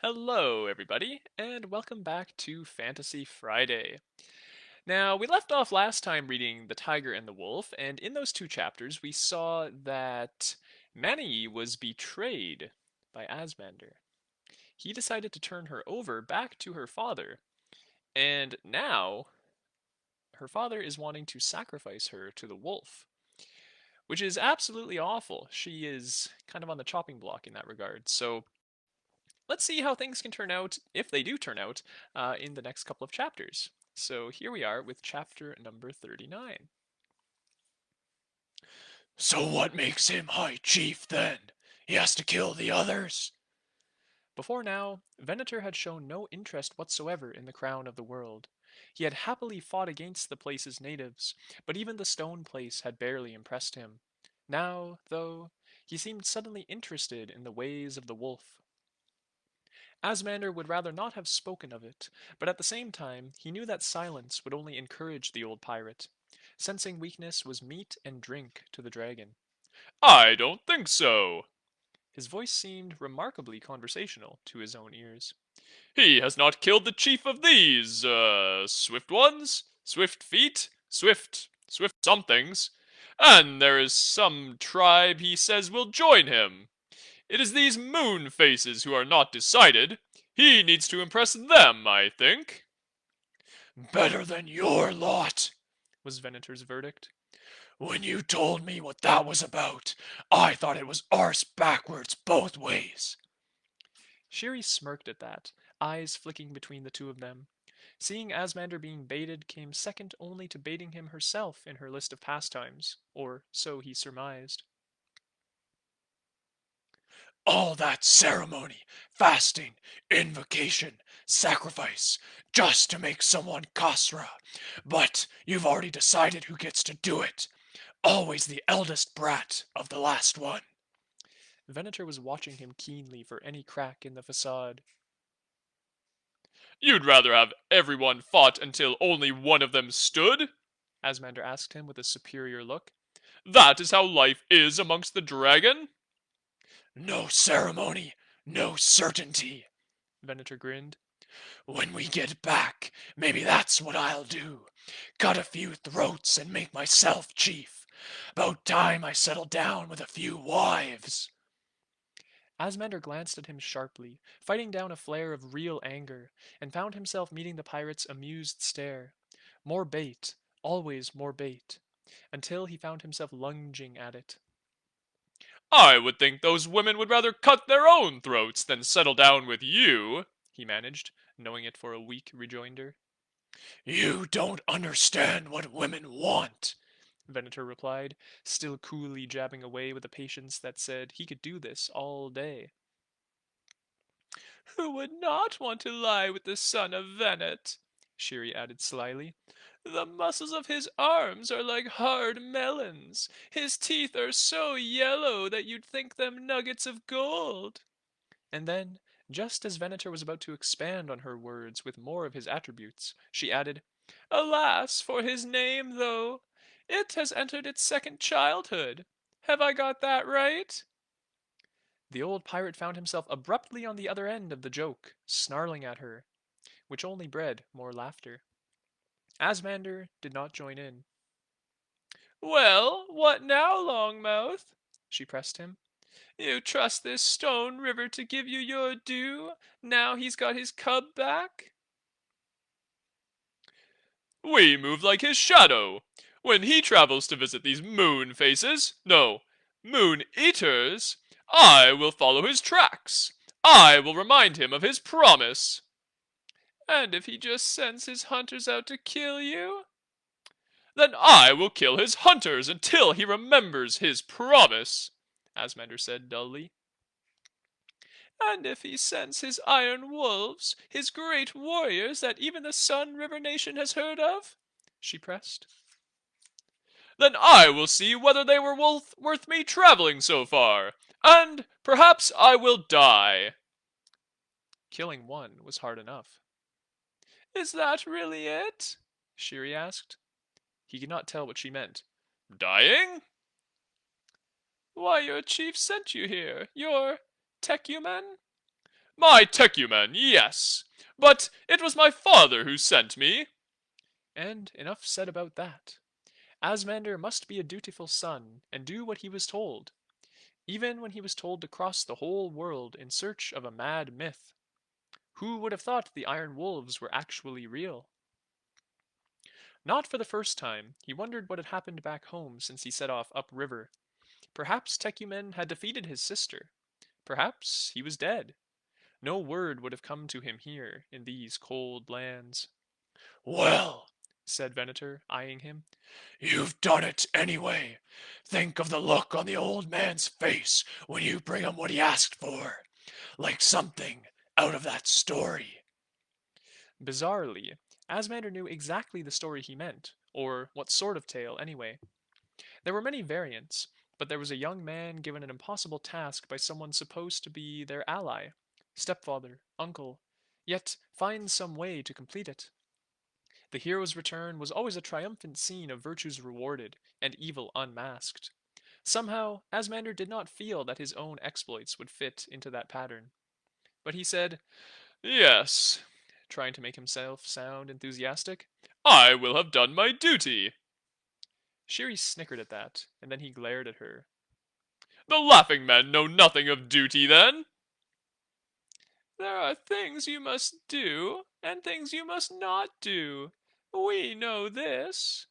Hello, everybody, and welcome back to Fantasy Friday. Now, we left off last time reading The Tiger and the Wolf, and in those two chapters, we saw that Mani was betrayed by Asmander. He decided to turn her over back to her father, and now her father is wanting to sacrifice her to the wolf, which is absolutely awful. She is kind of on the chopping block in that regard. So, let's see how things can turn out, if they do turn out, in the next couple of chapters. So here we are with chapter number 39. So what makes him High Chief then? He has to kill the others? Before now, Venator had shown no interest whatsoever in the crown of the world. He had happily fought against the place's natives, but even the stone place had barely impressed him. Now, though, he seemed suddenly interested in the ways of the wolf. Asmander would rather not have spoken of it, but at the same time he knew that silence would only encourage the old pirate. Sensing weakness was meat and drink to the dragon. I don't think so. His voice seemed remarkably conversational to his own ears. He has not killed the chief of these, swift ones? Swift feet? Swift somethings. And there is some tribe he says will join him. It is these moon faces who are not decided. He needs to impress them, I think. Better than your lot, was Venator's verdict. When you told me what that was about, I thought it was arse backwards both ways. Shyri smirked at that, eyes flicking between the two of them. Seeing Asmander being baited came second only to baiting him herself in her list of pastimes, or so he surmised. All that ceremony, fasting, invocation, sacrifice, just to make someone Kasra. But you've already decided who gets to do it. Always the eldest brat of the last one. Venator was watching him keenly for any crack in the facade. You'd rather have everyone fought until only one of them stood? Asmander asked him with a superior look. That is how life is amongst the dragon? No ceremony, no certainty, Venator grinned. When we get back, maybe that's what I'll do. Cut a few throats and make myself chief. About time I settle down with a few wives. Asmander glanced at him sharply, fighting down a flare of real anger, and found himself meeting the pirate's amused stare. More bait, always more bait, until he found himself lunging at it. I would think those women would rather cut their own throats than settle down with you, he managed, knowing it for a weak rejoinder. You don't understand what women want, Venator replied, still coolly jabbing away with a patience that said he could do this all day. Who would not want to lie with the son of Venet? Shyri added slyly. The muscles of his arms are like hard melons. His teeth are so yellow that you'd think them nuggets of gold. And then, just as Venator was about to expand on her words with more of his attributes, she added, Alas for his name, though! It has entered its second childhood. Have I got that right? The old pirate found himself abruptly on the other end of the joke, snarling at her, which only bred more laughter. Asmander did not join in. Well, what now, Longmouth? She pressed him. You trust this stone river to give you your due, now he's got his cub back? We move like his shadow. When he travels to visit these moon faces, no, moon eaters, I will follow his tracks. I will remind him of his promise. And if he just sends his hunters out to kill you? Then I will kill his hunters until he remembers his promise, Asmander said dully. And if he sends his iron wolves, his great warriors that even the Sun River Nation has heard of? She pressed. Then I will see whether they were worth me traveling so far, and perhaps I will die. Killing one was hard enough. Is that really it? Shyri asked. He could not tell what she meant. Dying? Why, your chief sent you here. Your tecumen? My tecumen, yes. But it was my father who sent me. And enough said about that. Asmander must be a dutiful son and do what he was told, even when he was told to cross the whole world in search of a mad myth. Who would have thought the Iron Wolves were actually real? Not for the first time, he wondered what had happened back home since he set off upriver. Perhaps Tecumen had defeated his sister. Perhaps he was dead. No word would have come to him here in these cold lands. Well, Said Venator, eyeing him. you've done it anyway. Think of the look on the old man's face when you bring him what he asked for. Like something out of that story. Bizarrely, Asmander knew exactly the story he meant, or what sort of tale, anyway. There were many variants, but there was a young man given an impossible task by someone supposed to be their ally, stepfather, uncle, yet find some way to complete it. The hero's return was always a triumphant scene of virtues rewarded and evil unmasked. Somehow, Asmander did not feel that his own exploits would fit into that pattern. But he said, Yes, trying to make himself sound enthusiastic. I will have done my duty. Shyri snickered at that, and then he glared at her. The laughing men know nothing of duty then. There are things you must do, and things you must not do. We know this.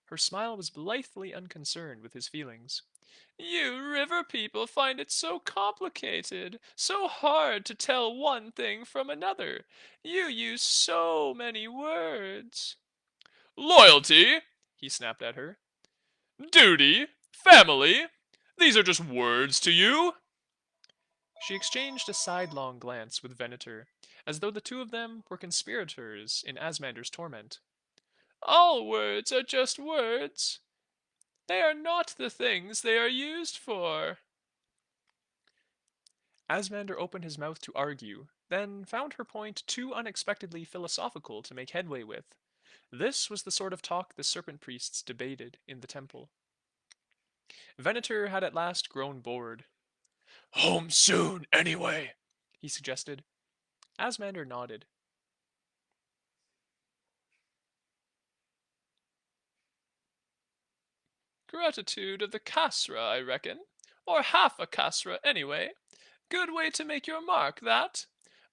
Her smile was blithely unconcerned with his feelings. You river people find it so complicated, so hard to tell one thing from another. You use so many words. Loyalty, He snapped at her. duty, family. These are just words to you. She exchanged a sidelong glance with Venator, as though the two of them were conspirators in Asmander's torment. All words are just words. They are not the things they are used for. Asmander opened his mouth to argue, then found her point too unexpectedly philosophical to make headway with. This was the sort of talk the serpent priests debated in the temple. Venator had at last grown bored. Home soon, anyway. He suggested. Asmander nodded. Gratitude of the Kasra, I reckon. Or half a Kasra, anyway. Good way to make your mark, that.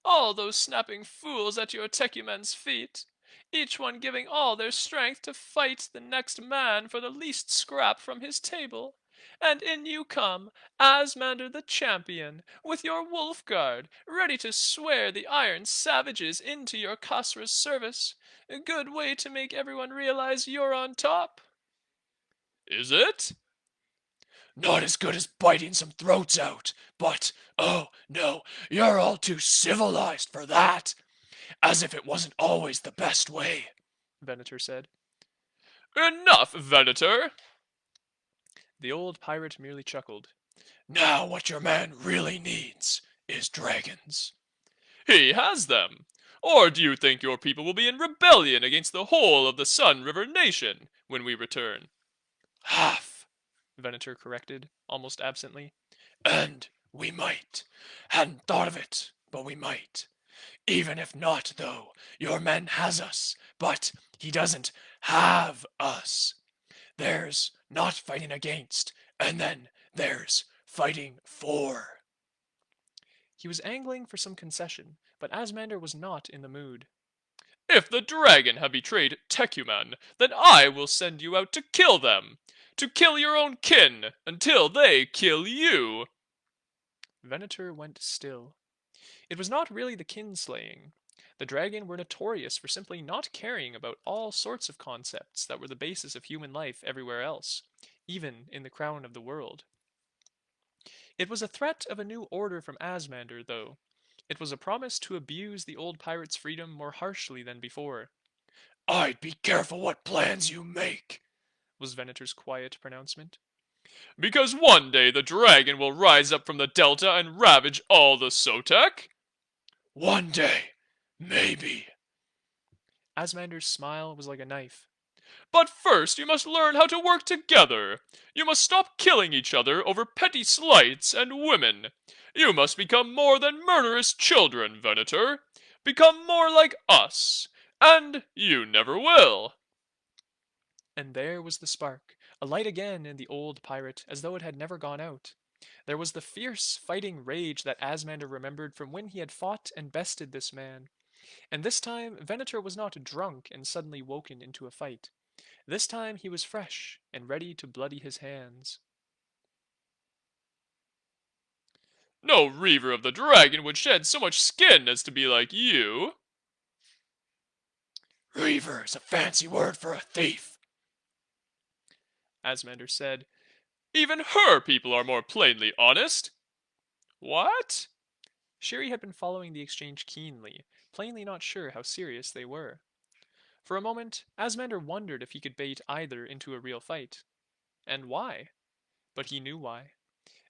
All those snapping fools at your tecumen's feet, each one giving all their strength to fight the next man for the least scrap from his table. And in you come, Asmander the champion, with your wolf guard, ready to swear the iron savages into your Kasra's service. A good way to make everyone realize you're on top. Is it? Not as good as biting some throats out, but, oh, no, you're all too civilized for that. As if it wasn't always the best way, Venator said. Enough, Venator. The old pirate merely chuckled. Now what your man really needs is dragons. He has them. Or do you think your people will be in rebellion against the whole of the Sun River Nation when we return? Half, Venator corrected, almost absently. and we might. Hadn't thought of it, but we might. Even if not, though, your man has us, but he doesn't have us. There's not fighting against, and then there's fighting for. He was angling for some concession, but Asmander was not in the mood. If the dragon have betrayed Tecuman, then I will send you out to kill them. To kill your own kin, until they kill you. Venator went still. It was not really the kinslaying. The dragon were notorious for simply not caring about all sorts of concepts that were the basis of human life everywhere else, even in the crown of the world. It was a threat of a new order from Asmander, though. It was a promise to abuse the old pirate's freedom more harshly than before, I'd be careful what plans you make. was Venator's quiet pronouncement. Because one day the dragon will rise up from the delta and ravage all the Sotek. One day, maybe. Asmander's smile was like a knife. But first you must learn how to work together. You must stop killing each other over petty slights and women. You must become more than murderous children, Venator. Become more like us. And you never will. And there was the spark, a light again in the old pirate, as though it had never gone out. There was the fierce fighting rage that Asmander remembered from when he had fought and bested this man. And this time Venator was not drunk and suddenly woken into a fight. This time he was fresh and ready to bloody his hands. No reaver of the dragon would shed so much skin as to be like you. Reaver is a fancy word for a thief. Asmander said. Even her people are more plainly honest. What? Shyri had been following the exchange keenly, plainly not sure how serious they were. For a moment, Asmander wondered if he could bait either into a real fight. And why? But he knew why.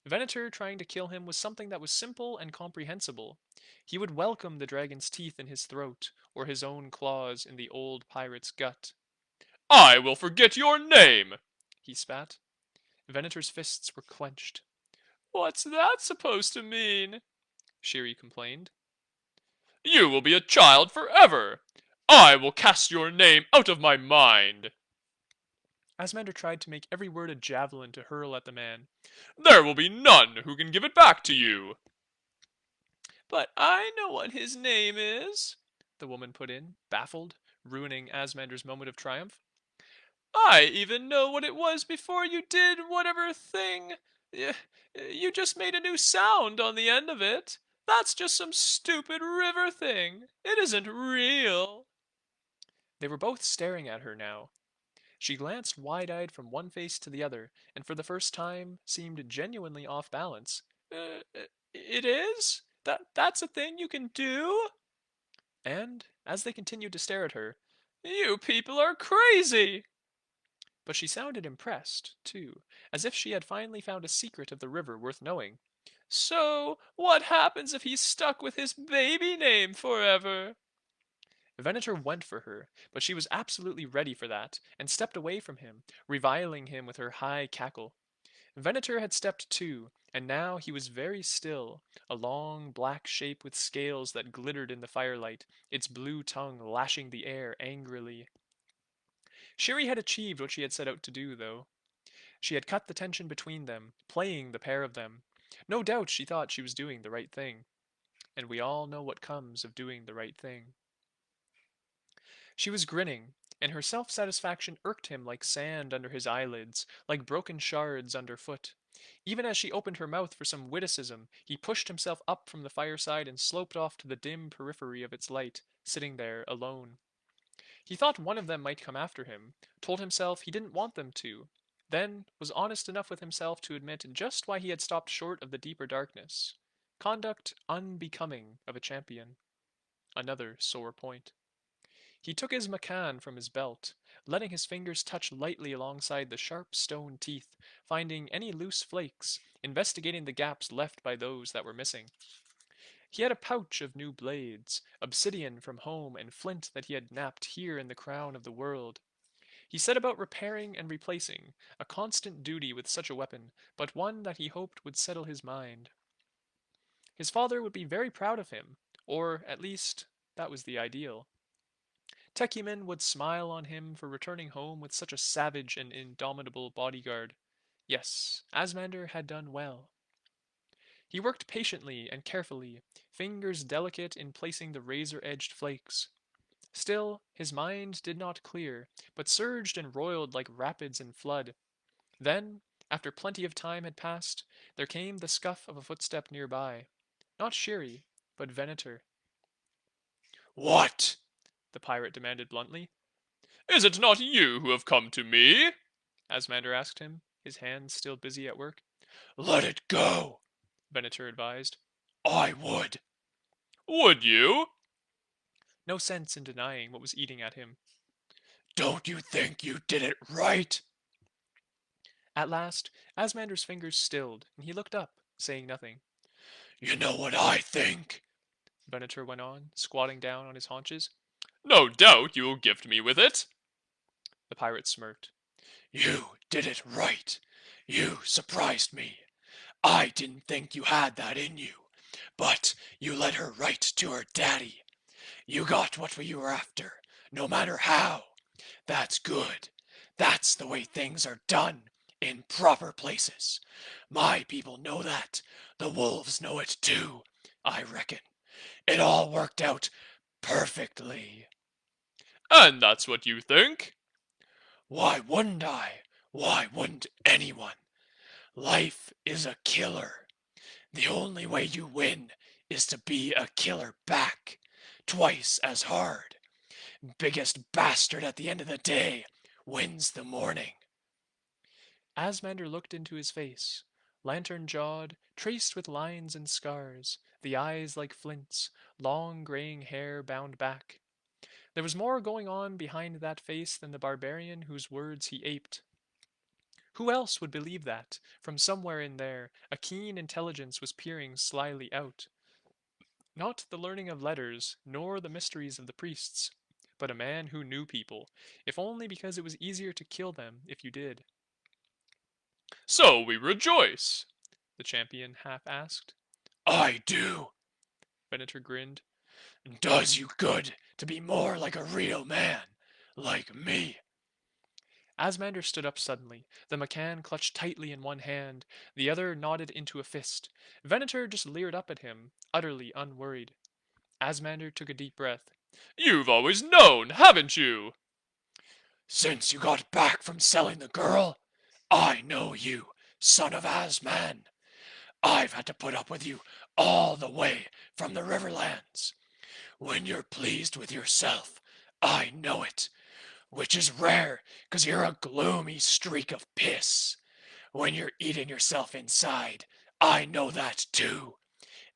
Venator trying to kill him was something that was simple and comprehensible. He would welcome the dragon's teeth in his throat, or his own claws in the old pirate's gut. I will forget your name, He spat. Venator's fists were clenched. What's that supposed to mean? Shyri complained. You will be a child forever. I will cast your name out of my mind. Asmander tried to make every word a javelin to hurl at the man. There will be none who can give it back to you. But I know what his name is, the woman put in, baffled, ruining Asmander's moment of triumph. I even know what it was before you did whatever thing. You just made a new sound on the end of it. That's just some stupid river thing. It isn't real. They were both staring at her now. She glanced wide-eyed from one face to the other, and for the first time seemed genuinely off balance. It is? That's a thing you can do? And, as they continued to stare at her, you people are crazy! But she sounded impressed, too, as if she had finally found a secret of the river worth knowing. So, what happens if he's stuck with his baby name forever? Venator went for her, but she was absolutely ready for that, and stepped away from him, reviling him with her high cackle. Venator had stepped too, and now he was very still, a long black shape with scales that glittered in the firelight, its blue tongue lashing the air angrily. Shyri had achieved what she had set out to do, though. She had cut the tension between them, playing the pair of them. No doubt she thought she was doing the right thing. And we all know what comes of doing the right thing. She was grinning, and her self-satisfaction irked him like sand under his eyelids, like broken shards underfoot. Even as she opened her mouth for some witticism, he pushed himself up from the fireside and sloped off to the dim periphery of its light, sitting there alone. He thought one of them might come after him, told himself he didn't want them to, then was honest enough with himself to admit just why he had stopped short of the deeper darkness. Conduct unbecoming of a champion. Another sore point. He took his macan from his belt, letting his fingers touch lightly alongside the sharp stone teeth, finding any loose flakes, investigating the gaps left by those that were missing. He had a pouch of new blades, obsidian from home and flint that he had napped here in the crown of the world. He set about repairing and replacing, a constant duty with such a weapon, but one that he hoped would settle his mind. His father would be very proud of him, or, at least, that was the ideal. Techiman would smile on him for returning home with such a savage and indomitable bodyguard. Yes, Asmander had done well. He worked patiently and carefully, fingers delicate in placing the razor-edged flakes. Still, his mind did not clear, but surged and roiled like rapids in flood. Then, after plenty of time had passed, there came the scuff of a footstep nearby. Not Shyri, but Venator. What? The pirate demanded bluntly. Is it not you who have come to me? Asmander asked him, his hands still busy at work. Let it go. Venator advised. I would. Would you? No sense in denying what was eating at him. Don't you think you did it right? At last, Asmander's fingers stilled, and he looked up, saying nothing. You know what I think? Venator went on, squatting down on his haunches. No doubt you will gift me with it. The pirate smirked. You did it right. You surprised me. I didn't think you had that in you, but you led her right to her daddy. You got what you were after, no matter how. That's good. That's the way things are done in proper places. My people know that. The wolves know it too, I reckon. It all worked out perfectly. And that's what you think? Why wouldn't I? Why wouldn't anyone? Life is a killer. The only way you win is to be a killer back. Twice as hard. Biggest bastard at the end of the day wins the morning. Asmander looked into his face, lantern-jawed, traced with lines and scars, the eyes like flints, long graying hair bound back. There was more going on behind that face than the barbarian whose words he aped. Who else would believe that, from somewhere in there, a keen intelligence was peering slyly out? Not the learning of letters, nor the mysteries of the priests, but a man who knew people, if only because it was easier to kill them if you did. So we rejoice, The champion half asked. I do. Venator grinned. Does you good to be more like a real man, like me. Asmander stood up suddenly, the McCann clutched tightly in one hand, the other knotted into a fist. Venator just leered up at him, utterly unworried. Asmander took a deep breath. You've always known, haven't you? Since you got back from selling the girl, I know you, son of Asman. I've had to put up with you all the way from the Riverlands. When you're pleased with yourself, I know it, which is rare, 'cause you're a gloomy streak of piss. When you're eating yourself inside, I know that too.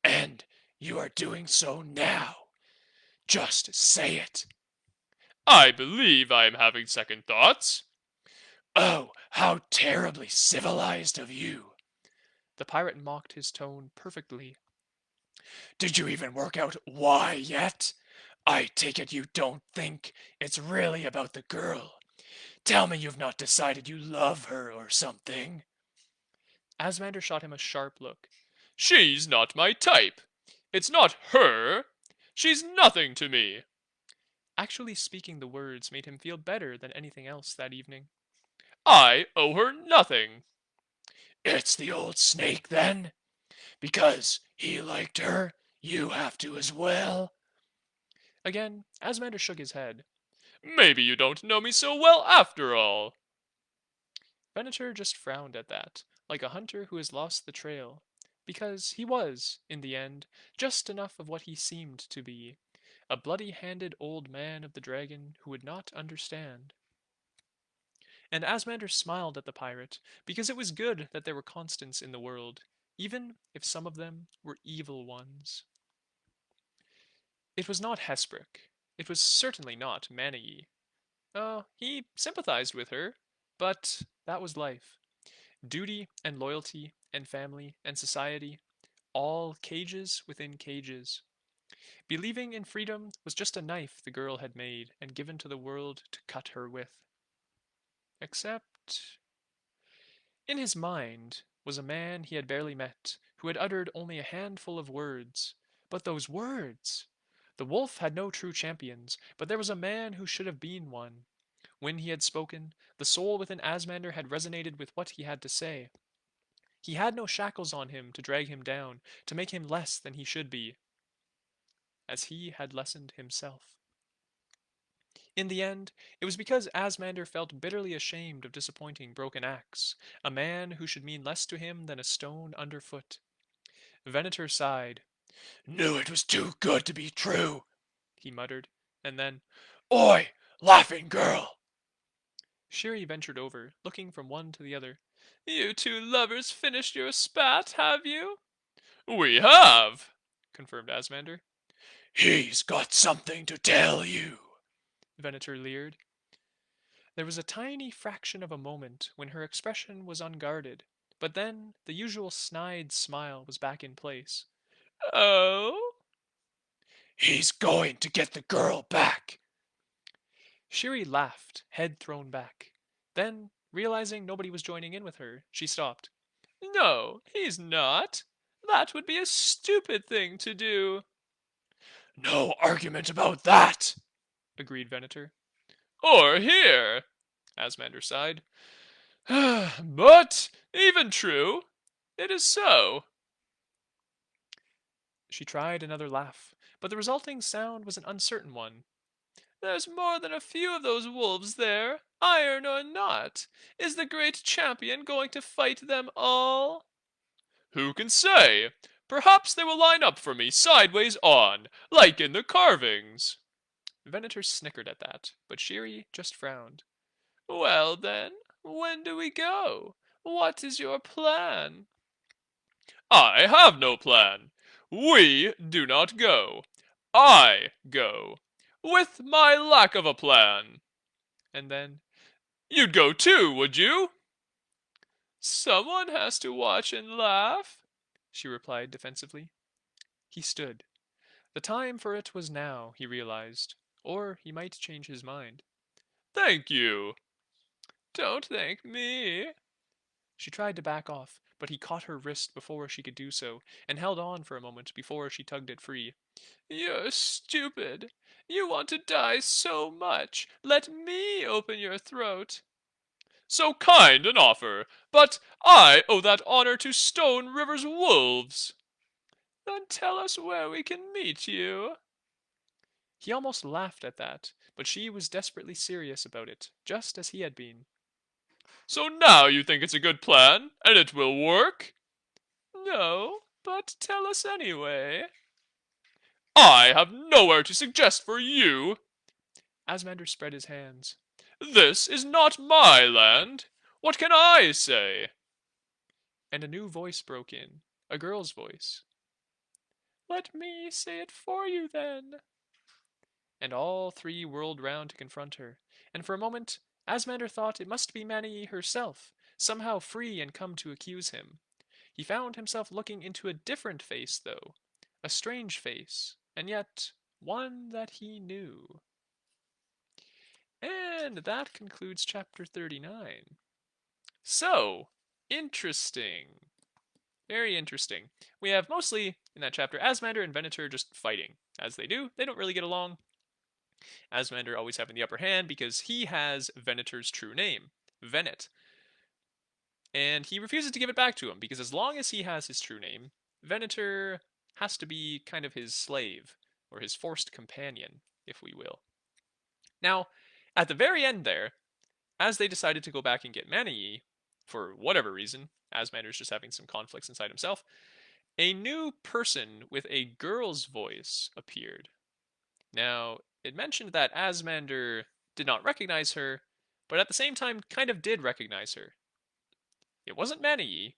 And you are doing so now. Just say it. I believe I am having second thoughts. Oh, how terribly civilized of you. The pirate mocked his tone perfectly. Did you even work out why yet? I take it you don't think it's really about the girl. Tell me you've not decided you love her or something. Asmander shot him a sharp look. She's not my type. It's not her. She's nothing to me. Actually speaking the words made him feel better than anything else that evening. I owe her nothing. It's the old snake then? Because he liked her, you have to as well. Again, Asmander shook his head. Maybe you don't know me so well after all. Venator just frowned at that, like a hunter who has lost the trail, because he was, in the end, just enough of what he seemed to be, a bloody-handed old man of the dragon who would not understand. And Asmander smiled at the pirate, because it was good that there were constants in the world, even if some of them were evil ones. It was not Hesprick. It was certainly not Manigee. Oh, he sympathized with her, but that was life. Duty and loyalty and family and society, all cages within cages. Believing in freedom was just a knife the girl had made and given to the world to cut her with. Except, in his mind was a man he had barely met, who had uttered only a handful of words. But those words! The wolf had no true champions, but there was a man who should have been one. When he had spoken, the soul within Asmander had resonated with what he had to say. He had no shackles on him to drag him down, to make him less than he should be, as he had lessened himself. In the end, it was because Asmander felt bitterly ashamed of disappointing Broken Axe, a man who should mean less to him than a stone underfoot. Venator sighed. Knew it was too good to be true, He muttered, and then, Oi, laughing girl! Shyri ventured over, looking from one to the other. You two lovers finished your spat, have you? We have, confirmed Asmander. He's got something to tell you. Venator leered. There was a tiny fraction of a moment when her expression was unguarded, but then the usual snide smile was back in place. Oh? He's going to get the girl back. Shyri laughed, head thrown back. Then, realizing nobody was joining in with her, she stopped. No, he's not. That would be a stupid thing to do. No argument about that, agreed Venator. Or here, Asmander sighed. But, even true, it is so. She tried another laugh, but the resulting sound was an uncertain one. There's more than a few of those wolves there, iron or not. Is the great champion going to fight them all? Who can say? Perhaps they will line up for me sideways on, like in the carvings. Venator snickered at that, but Shyri just frowned. Well then, when do we go? What is your plan? I have no plan. We do not go. I go. With my lack of a plan. And then, You'd go too, would you? Someone has to watch and laugh, she replied defensively. He stood. The time for it was now, he realized, or he might change his mind. Thank you. Don't thank me. She tried to back off, but he caught her wrist before she could do so, and held on for a moment before she tugged it free. You're stupid. You want to die so much. Let me open your throat. So kind an offer, but I owe that honor to Stone River's wolves. Then tell us where we can meet you. He almost laughed at that, but she was desperately serious about it, just as he had been. So now you think it's a good plan, and it will work? No, but tell us anyway. I have nowhere to suggest for you. Asmander spread his hands. This is not my land. What can I say? And a new voice broke in, a girl's voice. Let me say it for you, then. And all three whirled round to confront her, and for a moment Asmander thought it must be Mani herself, somehow free and come to accuse him. He found himself looking into a different face, though, a strange face, and yet one that he knew. And that concludes chapter 39. So, interesting. Very interesting. We have mostly, in that chapter, Asmander and Venator just fighting. As they do, they don't really get along. Asmander always having the upper hand because he has Venator's true name, Venet. And he refuses to give it back to him because as long as he has his true name, Venator has to be kind of his slave, or his forced companion, if we will. Now, at the very end there, as they decided to go back and get Mani, for whatever reason, Asmander's just having some conflicts inside himself, a new person with a girl's voice appeared. Now, it mentioned that Asmander did not recognize her, but at the same time kind of did recognize her. It wasn't Mani,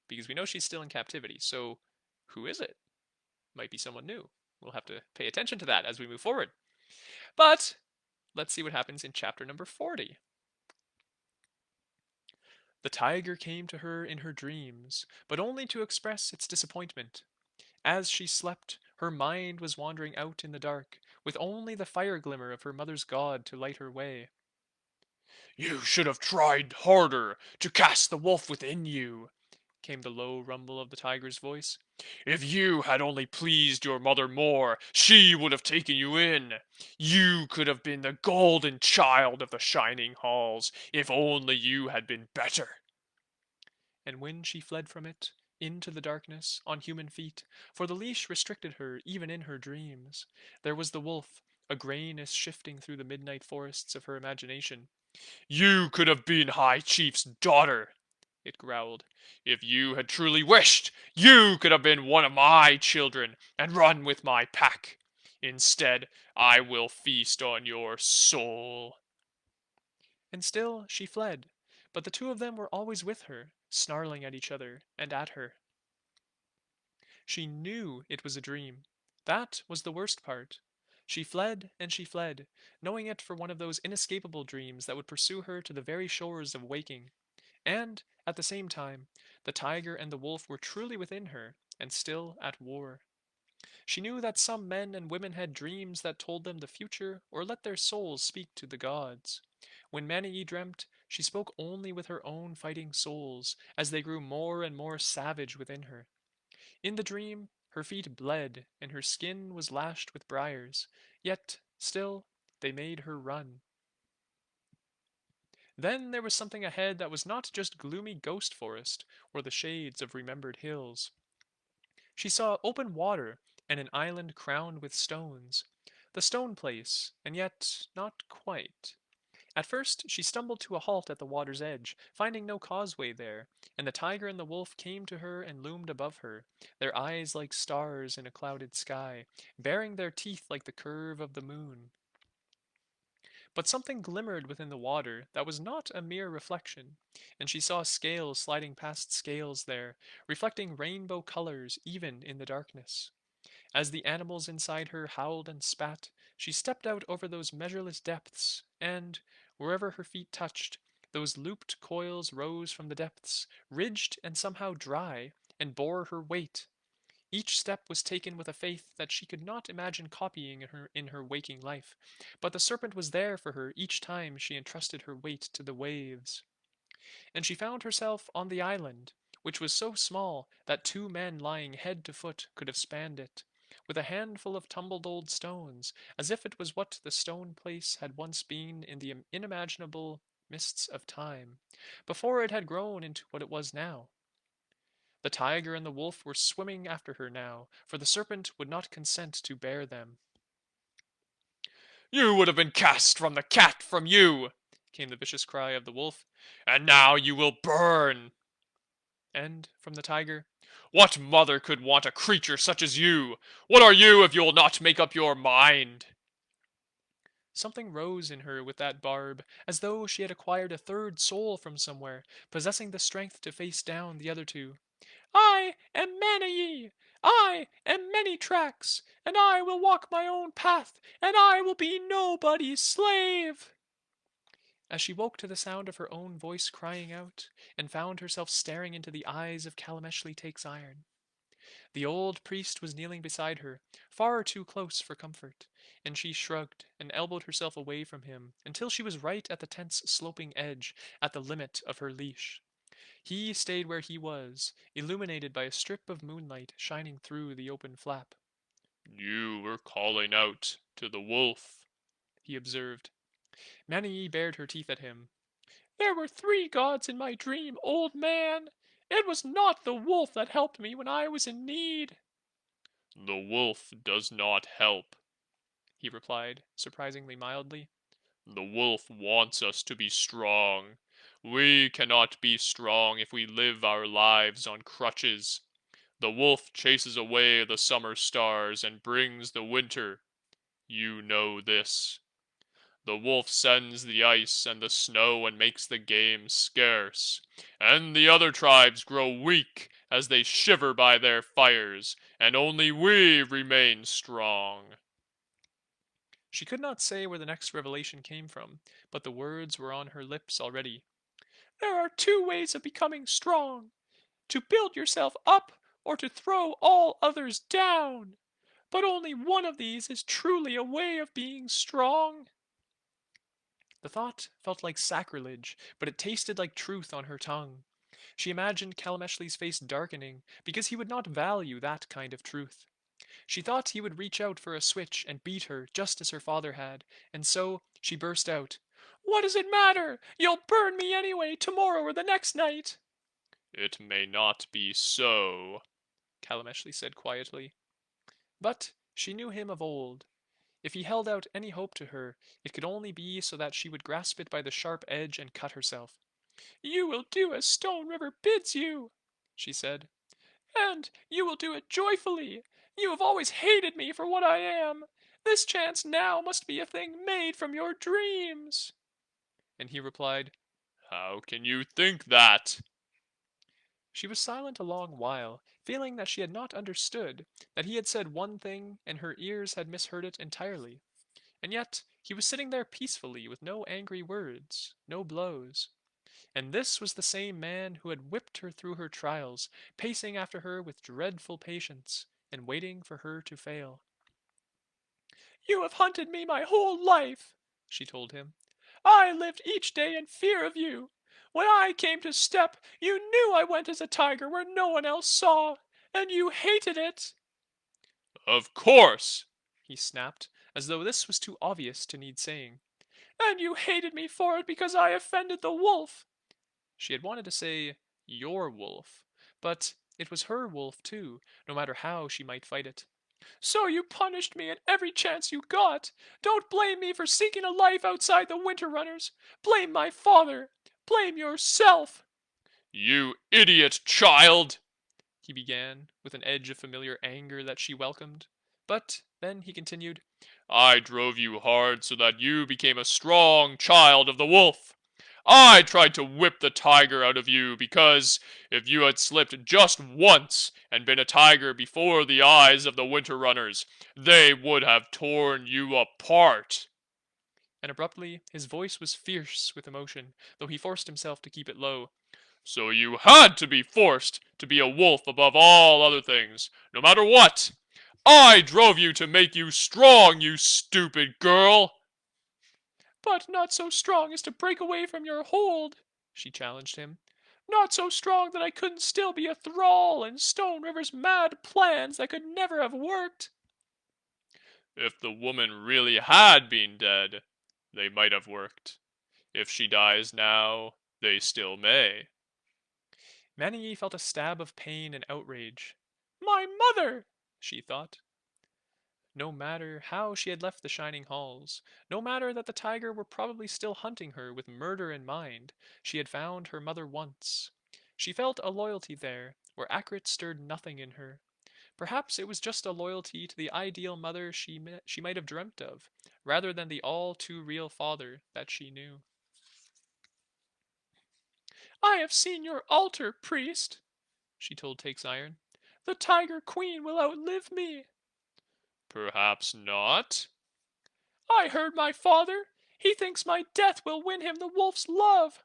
because we know she's still in captivity, so who is it? Might be someone new. We'll have to pay attention to that as we move forward. But let's see what happens in chapter number 40. The tiger came to her in her dreams, but only to express its disappointment. As she slept, her mind was wandering out in the dark, with only the fire glimmer of her mother's god to light her way. You should have tried harder to cast the wolf within you, came the low rumble of the tiger's voice. If you had only pleased your mother more, she would have taken you in. You could have been the golden child of the shining halls, if only you had been better. And when she fled from it, into the darkness, on human feet, for the leash restricted her even in her dreams, there was the wolf, a grayness shifting through the midnight forests of her imagination. You could have been High Chief's daughter, it growled. If you had truly wished, you could have been one of my children and run with my pack. Instead, I will feast on your soul. And still she fled, but the two of them were always with her, snarling at each other and at her. She knew it was a dream. That was the worst part. She fled and she fled, knowing it for one of those inescapable dreams that would pursue her to the very shores of waking. And, at the same time, the tiger and the wolf were truly within her, and still at war. She knew that some men and women had dreams that told them the future or let their souls speak to the gods. When Manii dreamt, she spoke only with her own fighting souls as they grew more and more savage within her. In the dream, her feet bled and her skin was lashed with briars, yet still they made her run. Then there was something ahead that was not just gloomy ghost forest or the shades of remembered hills. She saw open water and an island crowned with stones. The stone place, and yet not quite. At first she stumbled to a halt at the water's edge, finding no causeway there, and the tiger and the wolf came to her and loomed above her, their eyes like stars in a clouded sky, baring their teeth like the curve of the moon. But something glimmered within the water that was not a mere reflection, and she saw scales sliding past scales there, reflecting rainbow colors even in the darkness. As the animals inside her howled and spat, she stepped out over those measureless depths, and, wherever her feet touched, those looped coils rose from the depths, ridged and somehow dry, and bore her weight. Each step was taken with a faith that she could not imagine copying in her waking life, but the serpent was there for her each time she entrusted her weight to the waves. And she found herself on the island, which was so small that two men lying head to foot could have spanned it, with a handful of tumbled old stones, as if it was what the stone place had once been in the unimaginable mists of time, before it had grown into what it was now. The tiger and the wolf were swimming after her now, for the serpent would not consent to bear them. You would have been cast from the cat from you, Came the vicious cry of the wolf, and now you will burn. and from the tiger, What mother could want a creature such as you? What are you if you will not make up your mind? something rose in her with that barb, as though she had acquired a third soul from somewhere, possessing the strength to face down the other two. I am Manii! I am many tracks, and I will walk my own path, and I will be nobody's slave! As she woke to the sound of her own voice crying out, and found herself staring into the eyes of Kalameshli Takes Iron. The old priest was kneeling beside her, far too close for comfort, and she shrugged and elbowed herself away from him until she was right at the tent's sloping edge, at the limit of her leash. He stayed where he was, illuminated by a strip of moonlight shining through the open flap. You were calling out to the wolf. He observed. Manii bared her teeth at him. There were three gods in my dream, old man. It was not the wolf that helped me when I was in need. The wolf does not help. He replied, surprisingly mildly. The wolf wants us to be strong. We cannot be strong if we live our lives on crutches. The wolf chases away the summer stars and brings the winter. You know this. The wolf sends the ice and the snow and makes the game scarce, and the other tribes grow weak as they shiver by their fires, and only we remain strong. She could not say where the next revelation came from, but the words were on her lips already. There are two ways of becoming strong, to build yourself up or to throw all others down. But only one of these is truly a way of being strong. The thought felt like sacrilege, but it tasted like truth on her tongue. She imagined Kalameshli's face darkening, because he would not value that kind of truth. She thought he would reach out for a switch and beat her just as her father had, and so she burst out, What does it matter? You'll burn me anyway, tomorrow or the next night. It may not be so, Kalameshli said quietly. But she knew him of old. If he held out any hope to her, it could only be so that she would grasp it by the sharp edge and cut herself. You will do as Stone River bids you, she said, and you will do it joyfully. You have always hated me for what I am. This chance now must be a thing made from your dreams. And he replied, How can you think that? She was silent a long while, feeling that she had not understood, that he had said one thing and her ears had misheard it entirely. And yet he was sitting there peacefully with no angry words, no blows. And this was the same man who had whipped her through her trials, pacing after her with dreadful patience, and waiting for her to fail. You have hunted me my whole life, she told him. I lived each day in fear of you. When I came to step, you knew I went as a tiger where no one else saw, and you hated it. Of course! He snapped, as though this was too obvious to need saying. And you hated me for it because I offended the wolf. She had wanted to say, your wolf, but it was her wolf too, no matter how she might fight it. So you punished me at every chance you got. Don't blame me for seeking a life outside the Winter Runners. Blame my father. Blame yourself. You idiot child! He began, with an edge of familiar anger that she welcomed. But then he continued, I drove you hard so that you became a strong child of the wolf. I tried to whip the tiger out of you because if you had slipped just once and been a tiger before the eyes of the Winter Runners, they would have torn you apart. and abruptly his voice was fierce with emotion, though he forced himself to keep it low. So you had to be forced to be a wolf above all other things, no matter what. I drove you to make you strong, you stupid girl. But not so strong as to break away from your hold, she challenged him. Not so strong that I couldn't still be a thrall in Stone River's mad plans that could never have worked. If the woman really had been dead, they might have worked. If she dies now, they still may. Manny felt a stab of pain and outrage. My mother, She thought. No matter how she had left the shining halls, no matter that the tiger were probably still hunting her with murder in mind, she had found her mother once. She felt a loyalty there, where Akrit stirred nothing in her. Perhaps it was just a loyalty to the ideal mother she might have dreamt of, rather than the all too real father that she knew. I have seen your altar, priest, she told Takes Iron. The Tiger Queen will outlive me. Perhaps not. I heard my father. He thinks my death will win him the wolf's love.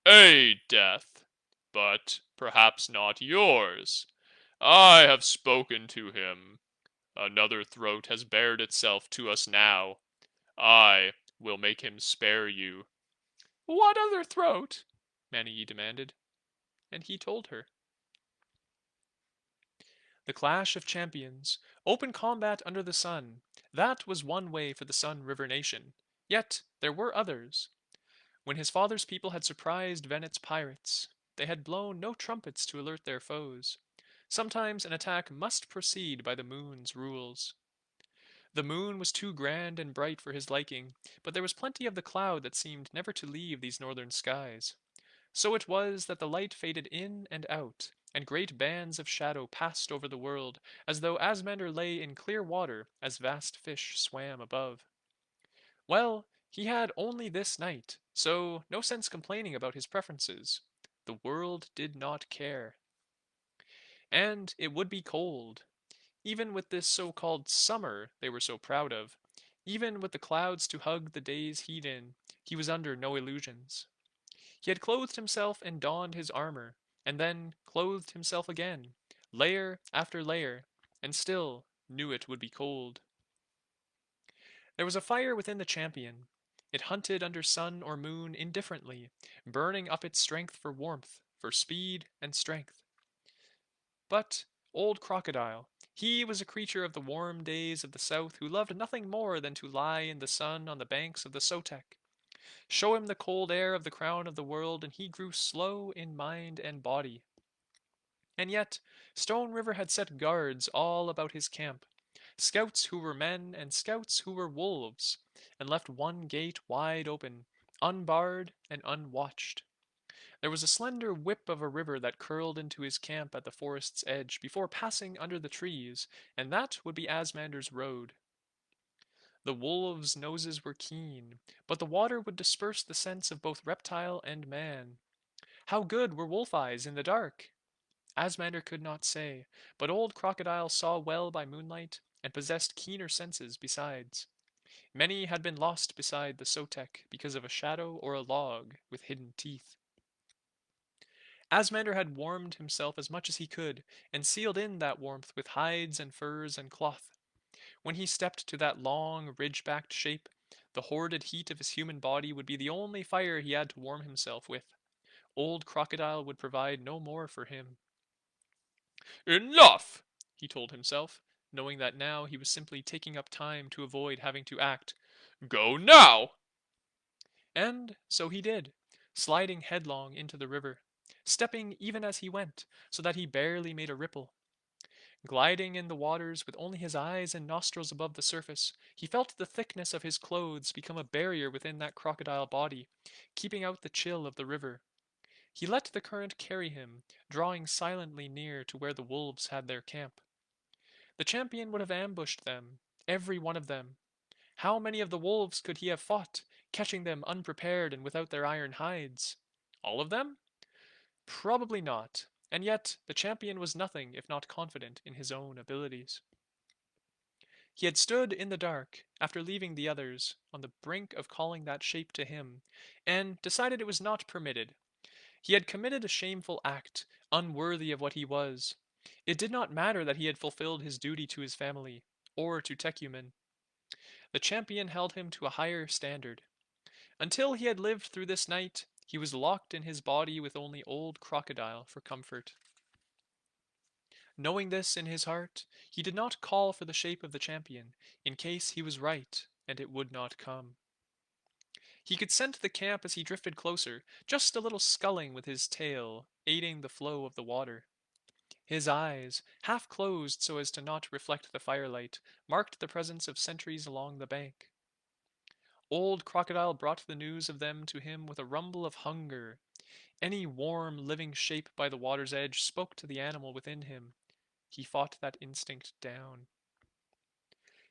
A death, but perhaps not yours. I have spoken to him. Another throat has bared itself to us now. I will make him spare you. What other throat? Manny demanded, and he told her. The clash of champions, open combat under the sun, that was one way for the Sun River Nation. Yet there were others. When his father's people had surprised Venet's pirates, they had blown no trumpets to alert their foes. Sometimes an attack must proceed by the moon's rules. The moon was too grand and bright for his liking, but there was plenty of the cloud that seemed never to leave these northern skies. So it was that the light faded in and out, and great bands of shadow passed over the world, as though Asmander lay in clear water as vast fish swam above. Well, he had only this night, so no sense complaining about his preferences. The world did not care. And it would be cold. Even with this so-called summer they were so proud of, even with the clouds to hug the day's heat in, he was under no illusions. He had clothed himself and donned his armor, and then clothed himself again, layer after layer, and still knew it would be cold. There was a fire within the champion. It hunted under sun or moon indifferently, burning up its strength for warmth, for speed and strength. But old Crocodile, he was a creature of the warm days of the south who loved nothing more than to lie in the sun on the banks of the Sotek. Show him the cold air of the crown of the world, and he grew slow in mind and body. And yet, Stone River had set guards all about his camp, scouts who were men and scouts who were wolves, and left one gate wide open, unbarred and unwatched. There was a slender whip of a river that curled into his camp at the forest's edge before passing under the trees, and that would be Asmander's road. The wolves' noses were keen, but the water would disperse the sense of both reptile and man. How good were wolf eyes in the dark? Asmander could not say, but old Crocodile saw well by moonlight, and possessed keener senses besides. Many had been lost beside the Sotek because of a shadow or a log with hidden teeth. Asmander had warmed himself as much as he could, and sealed in that warmth with hides and furs and cloth. When he stepped to that long, ridge-backed shape, the hoarded heat of his human body would be the only fire he had to warm himself with. Old Crocodile would provide no more for him. Enough! He told himself, knowing that now he was simply taking up time to avoid having to act. Go now! And so he did, sliding headlong into the river, stepping even as he went, so that he barely made a ripple. Gliding in the waters with only his eyes and nostrils above the surface, he felt the thickness of his clothes become a barrier within that crocodile body, keeping out the chill of the river. He let the current carry him, drawing silently near to where the wolves had their camp. The champion would have ambushed them, every one of them. How many of the wolves could he have fought, catching them unprepared and without their iron hides? All of them? Probably not, and yet the champion was nothing if not confident in his own abilities. He had stood in the dark, after leaving the others, on the brink of calling that shape to him, and decided it was not permitted. He had committed a shameful act, unworthy of what he was. It did not matter that he had fulfilled his duty to his family, or to Tecumen. The champion held him to a higher standard. Until he had lived through this night, he was locked in his body with only old Crocodile for comfort. Knowing this in his heart, he did not call for the shape of the champion, in case he was right and it would not come. He could scent the camp as he drifted closer, just a little sculling with his tail, aiding the flow of the water. His eyes, half closed so as to not reflect the firelight, marked the presence of sentries along the bank. Old Crocodile brought the news of them to him with a rumble of hunger. Any warm, living shape by the water's edge spoke to the animal within him. He fought that instinct down.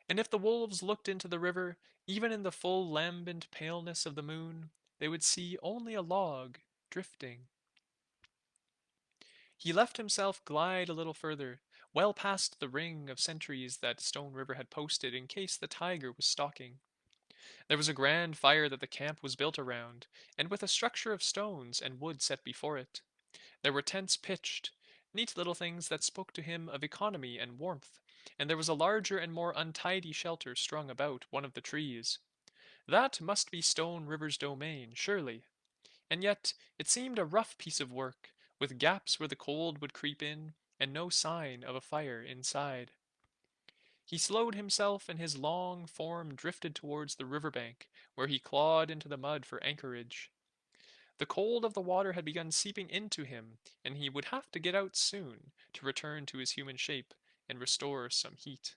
And if the wolves looked into the river, even in the full lambent paleness of the moon, they would see only a log drifting. He left himself glide a little further, well past the ring of sentries that Stone River had posted in case the tiger was stalking. There was a grand fire that the camp was built around, and with a structure of stones and wood set before it. There were tents pitched, neat little things that spoke to him of economy and warmth, and there was a larger and more untidy shelter strung about one of the trees. That must be Stone River's domain, surely. And yet it seemed a rough piece of work, with gaps where the cold would creep in, and no sign of a fire inside. He slowed himself, and his long form drifted towards the river bank, where he clawed into the mud for anchorage. The cold of the water had begun seeping into him, and he would have to get out soon to return to his human shape and restore some heat.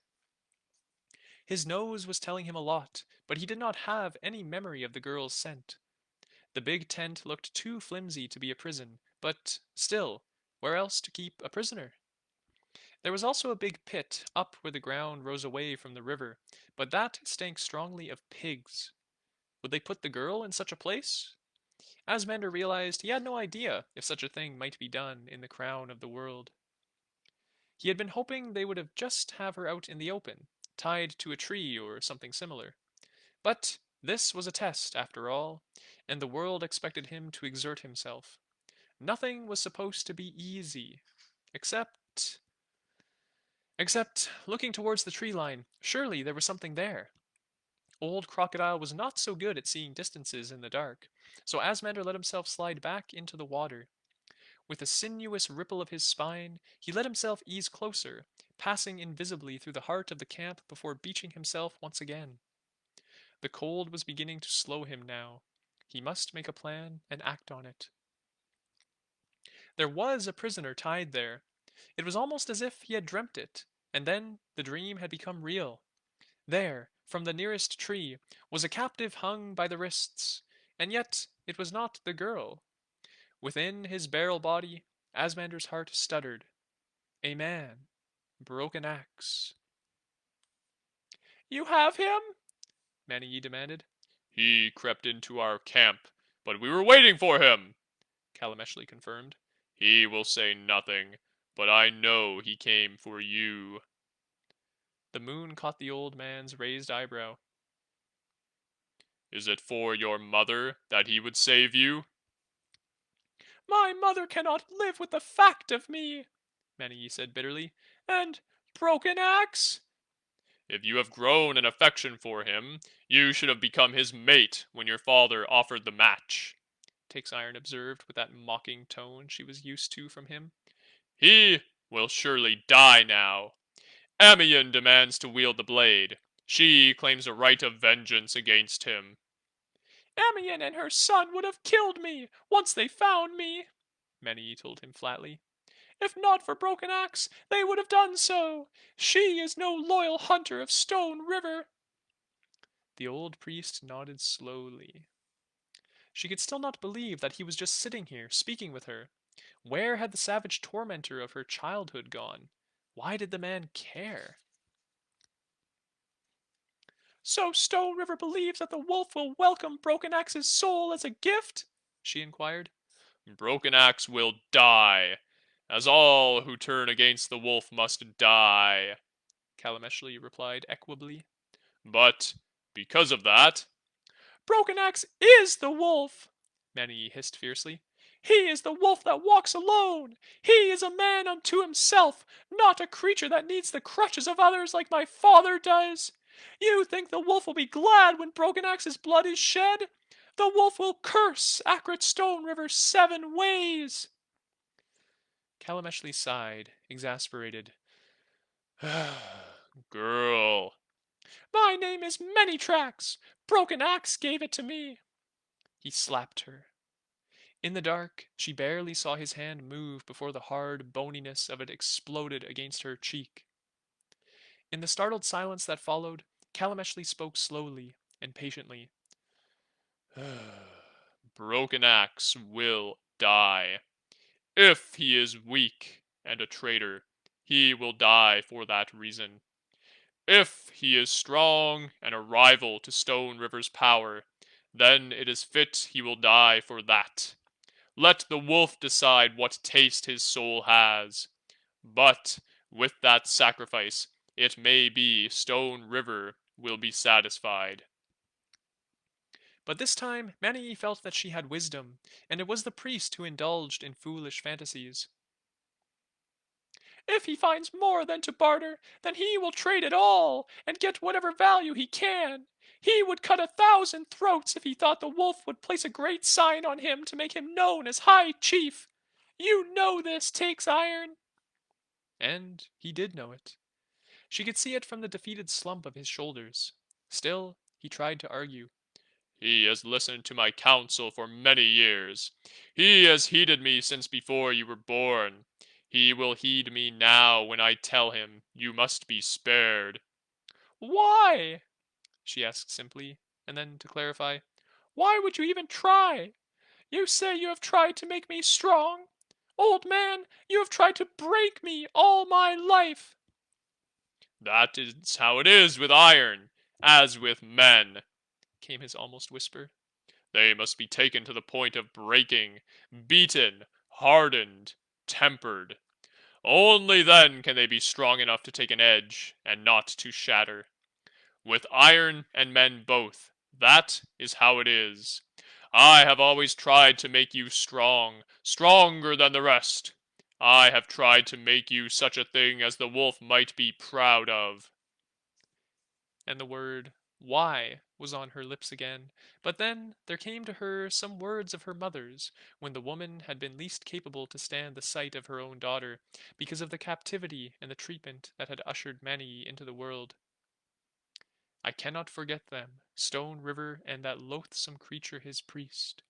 His nose was telling him a lot, but he did not have any memory of the girl's scent. The big tent looked too flimsy to be a prison, but still, where else to keep a prisoner? There was also a big pit up where the ground rose away from the river, but that stank strongly of pigs. Would they put the girl in such a place? Asmander realized he had no idea if such a thing might be done in the crown of the world. He had been hoping they would have just have her out in the open, tied to a tree or something similar. But this was a test, after all, and the world expected him to exert himself. Nothing was supposed to be easy, except... Except looking towards the tree line, surely there was something there. Old Crocodile was not so good at seeing distances in the dark, so Asmander let himself slide back into the water. With a sinuous ripple of his spine, he let himself ease closer, passing invisibly through the heart of the camp before beaching himself once again. The cold was beginning to slow him now. He must make a plan and act on it. There was a prisoner tied there. It was almost as if he had dreamt it, and then the dream had become real. There, from the nearest tree, was a captive hung by the wrists, and yet it was not the girl. Within his barrel body, Asmander's heart stuttered. A man. Broken axe. You have him? Manii demanded. He crept into our camp, but we were waiting for him, Kalameshli confirmed. He will say nothing, but I know he came for you. The moon caught the old man's raised eyebrow. Is it for your mother that he would save you? My mother cannot live with the fact of me, Many said bitterly. And broken axe? If you have grown an affection for him, you should have become his mate when your father offered the match, Takes Iron observed with that mocking tone she was used to from him. He will surely die now. Amiens demands to wield the blade. She claims a right of vengeance against him. Amiens and her son would have killed me once they found me, Many told him flatly. If not for Broken Axe, they would have done so. She is no loyal hunter of Stone River. The old priest nodded slowly. She could still not believe that he was just sitting here, speaking with her. Where had the savage tormentor of her childhood gone? Why did the man care? So Stone River believes that the wolf will welcome Broken Axe's soul as a gift? She inquired. Broken Axe will die, as all who turn against the wolf must die, Kalameshli replied equably. but because of that, Broken Axe is the wolf, Many hissed fiercely. He is the wolf that walks alone. He is a man unto himself, not a creature that needs the crutches of others like my father does. You think the wolf will be glad when Broken Axe's blood is shed? The wolf will curse Akrit Stone River 7 ways. Kalameshli sighed, exasperated. girl, My name is Many Tracks. Broken Axe gave it to me. He slapped her. In the dark, she barely saw his hand move before the hard boniness of it exploded against her cheek. In the startled silence that followed, Kalameshli spoke slowly and patiently. Broken Axe will die. If he is weak and a traitor, he will die for that reason. If he is strong and a rival to Stone River's power, then it is fit he will die for that. Let the wolf decide what taste his soul has. But with that sacrifice, it may be Stone River will be satisfied. But this time Mani felt that she had wisdom, and it was the priest who indulged in foolish fantasies. If he finds more than to barter, then he will trade it all, and get whatever value he can. He would cut 1,000 throats if he thought the wolf would place a great sign on him to make him known as High Chief. You know this, Takes Iron. And he did know it. She could see it from the defeated slump of his shoulders. Still, he tried to argue. He has listened to my counsel for many years. He has heeded me since before you were born. He will heed me now when I tell him you must be spared. Why? She asked simply, and then to clarify, why would you even try? You say you have tried to make me strong. Old man, you have tried to break me all my life. That is how it is with iron, as with men, Came his almost whisper. they must be taken to the point of breaking, beaten, hardened, tempered. Only then can they be strong enough to take an edge, and not to shatter. With iron and men both, that is how it is. I have always tried to make you strong, stronger than the rest. I have tried to make you such a thing as the wolf might be proud of. And the word why was on her lips again, but then there came to her some words of her mother's, when the woman had been least capable to stand the sight of her own daughter, because of the captivity and the treatment that had ushered Mani into the world. I cannot forget them, Stone River and that loathsome creature his priest.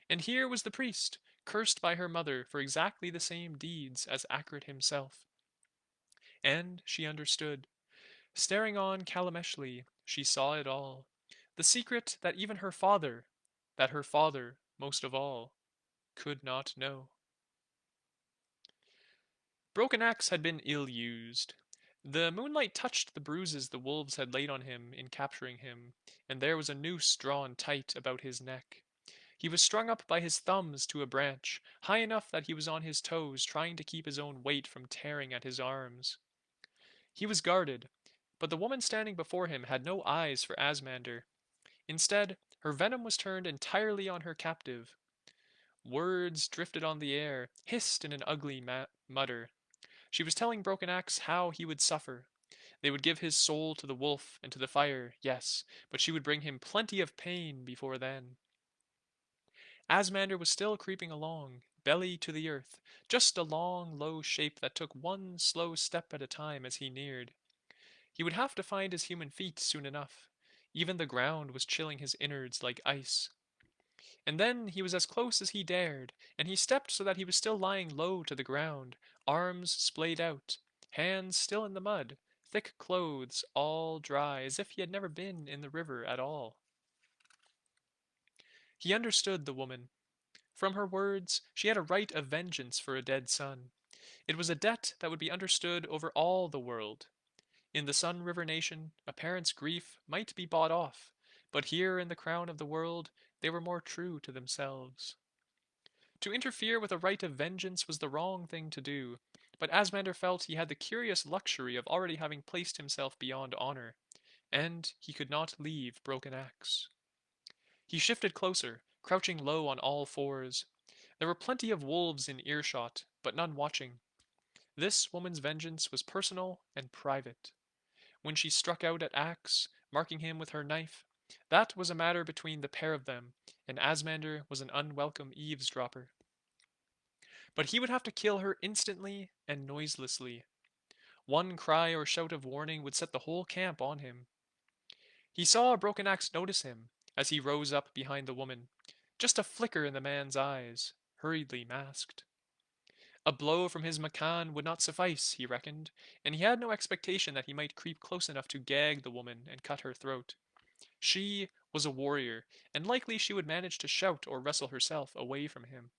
And here was the priest, cursed by her mother for exactly the same deeds as Akrit himself. And she understood. Staring on Kalameshli, she saw it all. The secret that her father, most of all, could not know. Broken Axe had been ill used. The moonlight touched the bruises the wolves had laid on him in capturing him, and there was a noose drawn tight about his neck. He was strung up by his thumbs to a branch, high enough that he was on his toes, trying to keep his own weight from tearing at his arms. He was guarded, but the woman standing before him had no eyes for Asmander. Instead, her venom was turned entirely on her captive. Words drifted on the air, hissed in an ugly mutter. She was telling Broken Axe how he would suffer. They would give his soul to the wolf and to the fire, yes, but she would bring him plenty of pain before then. Asmander was still creeping along, belly to the earth, just a long, low shape that took one slow step at a time as he neared. He would have to find his human feet soon enough. Even the ground was chilling his innards like ice. And then he was as close as he dared, and he stepped so that he was still lying low to the ground, arms splayed out, hands still in the mud, thick clothes all dry, as if he had never been in the river at all. He understood the woman. From her words, she had a right of vengeance for a dead son. It was a debt that would be understood over all the world. In the Sun River Nation, a parent's grief might be bought off, but here in the crown of the world, they were more true to themselves. To interfere with a right of vengeance was the wrong thing to do, but Asmander felt he had the curious luxury of already having placed himself beyond honor, and he could not leave Broken Axe. He shifted closer, crouching low on all fours. There were plenty of wolves in earshot, but none watching. This woman's vengeance was personal and private. When she struck out at Axe, marking him with her knife, that was a matter between the pair of them, and Asmander was an unwelcome eavesdropper. But he would have to kill her instantly and noiselessly. One cry or shout of warning would set the whole camp on him. He saw a Broken Axe notice him as he rose up behind the woman, just a flicker in the man's eyes, hurriedly masked. A blow from his Macan would not suffice, he reckoned, and he had no expectation that he might creep close enough to gag the woman and cut her throat. She was a warrior, and likely she would manage to shout or wrestle herself away from him.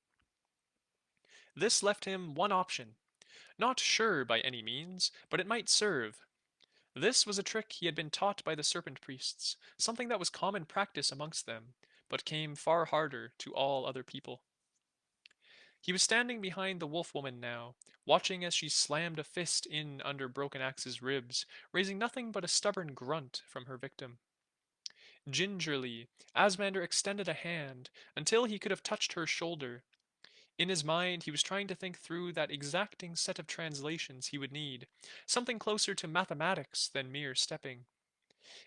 This left him one option. Not sure by any means, but it might serve. This was a trick he had been taught by the serpent priests, something that was common practice amongst them, but came far harder to all other people. He was standing behind the wolf woman now, watching as she slammed a fist in under Broken Axe's ribs, raising nothing but a stubborn grunt from her victim. Gingerly, Asmander extended a hand until he could have touched her shoulder. In his mind, he was trying to think through that exacting set of translations he would need, something closer to mathematics than mere stepping.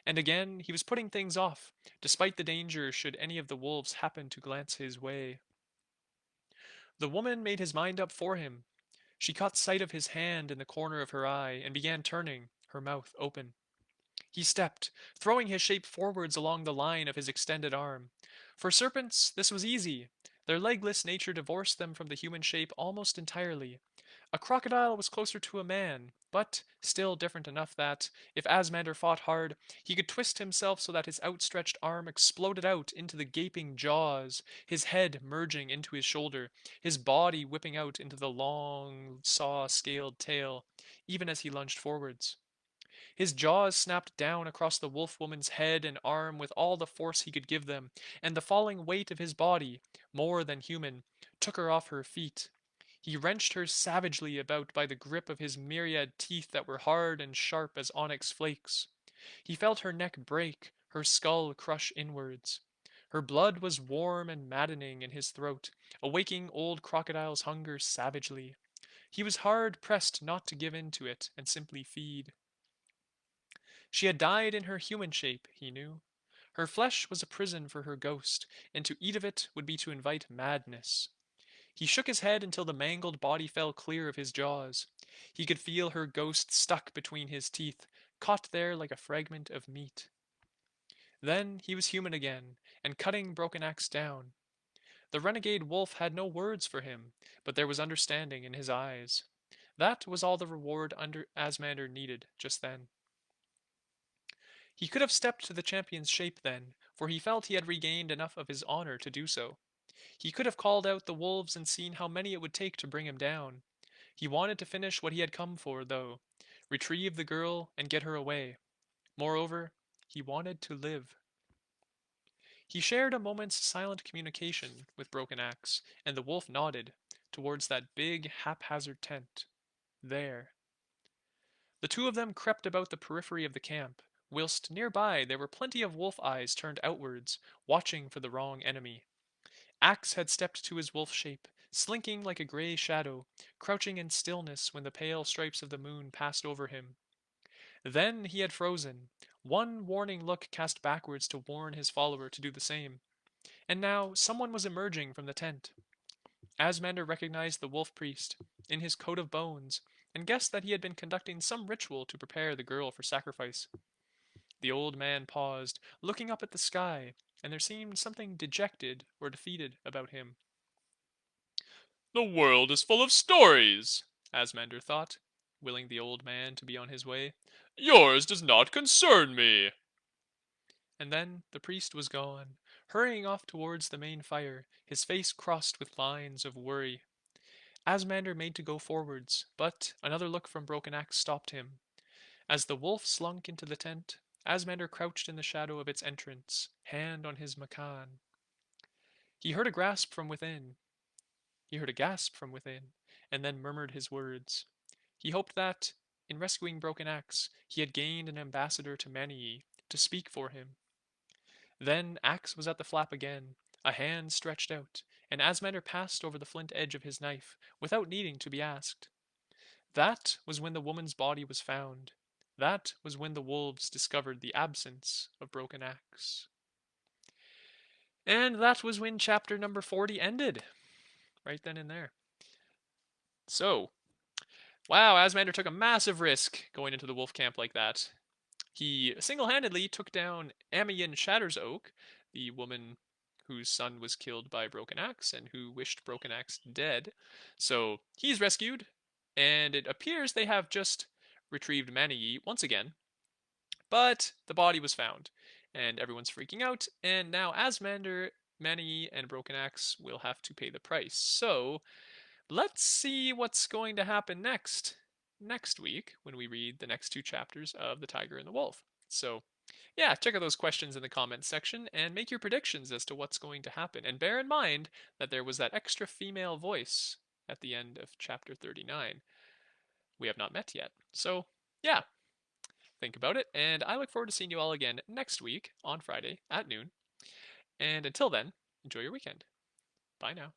And again, he was putting things off, despite the danger should any of the wolves happen to glance his way. The woman made his mind up for him. She caught sight of his hand in the corner of her eye and began turning, her mouth open. He stepped, throwing his shape forwards along the line of his extended arm. For serpents, this was easy. Their legless nature divorced them from the human shape almost entirely. A crocodile was closer to a man, but still different enough that, if Asmander fought hard, he could twist himself so that his outstretched arm exploded out into the gaping jaws, his head merging into his shoulder, his body whipping out into the long, saw-scaled tail, even as he lunged forwards. His jaws snapped down across the wolf woman's head and arm with all the force he could give them, and the falling weight of his body, more than human, took her off her feet. He wrenched her savagely about by the grip of his myriad teeth that were hard and sharp as onyx flakes. He felt her neck break, her skull crush inwards. Her blood was warm and maddening in his throat, awaking old crocodile's hunger savagely. He was hard pressed not to give in to it and simply feed. She had died in her human shape, he knew. Her flesh was a prison for her ghost, and to eat of it would be to invite madness. He shook his head until the mangled body fell clear of his jaws. He could feel her ghost stuck between his teeth, caught there like a fragment of meat. Then he was human again, and cutting Broken Axe down. The renegade wolf had no words for him, but there was understanding in his eyes. That was all the reward under Asmander needed just then. He could have stepped to the champion's shape then, for he felt he had regained enough of his honor to do so. He could have called out the wolves and seen how many it would take to bring him down. He wanted to finish what he had come for, though, retrieve the girl and get her away. Moreover, he wanted to live. He shared a moment's silent communication with Broken Axe, and the wolf nodded towards that big, haphazard tent. There. The two of them crept about the periphery of the camp, whilst nearby there were plenty of wolf eyes turned outwards, watching for the wrong enemy. Axe had stepped to his wolf shape, slinking like a gray shadow, crouching in stillness when the pale stripes of the moon passed over him. Then he had frozen, one warning look cast backwards to warn his follower to do the same. And now someone was emerging from the tent. Asmander recognized the wolf priest, in his coat of bones, and guessed that he had been conducting some ritual to prepare the girl for sacrifice. The old man paused, looking up at the sky, and there seemed something dejected or defeated about him. The world is full of stories, Asmander thought, willing the old man to be on his way. Yours does not concern me. And then the priest was gone, hurrying off towards the main fire, his face crossed with lines of worry. Asmander made to go forwards, but another look from Broken Axe stopped him. As the wolf slunk into the tent, Asmander crouched in the shadow of its entrance, hand on his macan. He heard a grasp from within. He heard a gasp from within, and then murmured his words. He hoped that, in rescuing Broken Axe, he had gained an ambassador to Manii to speak for him. Then Axe was at the flap again, a hand stretched out, and Asmander passed over the flint edge of his knife, without needing to be asked. That was when the woman's body was found. That was when the wolves discovered the absence of Broken Axe. And that was when chapter number 40 ended, right then and there. So, wow, Asmander took a massive risk going into the wolf camp like that. He single-handedly took down Amian Shattersoak, the woman whose son was killed by Broken Axe and who wished Broken Axe dead. So he's rescued, and it appears they have just retrieved Manii once again. But the body was found, and everyone's freaking out, and now Asmander, Manii, and Broken Axe will have to pay the price. So let's see what's going to happen next week when we read the next two chapters of The Tiger and the Wolf. So, yeah, check out those questions in the comments section and make your predictions as to what's going to happen. And bear in mind that there was that extra female voice at the end of chapter 39 we have not met yet. So, yeah, think about it, and I look forward to seeing you all again next week on Friday at noon. And until then, enjoy your weekend. Bye now.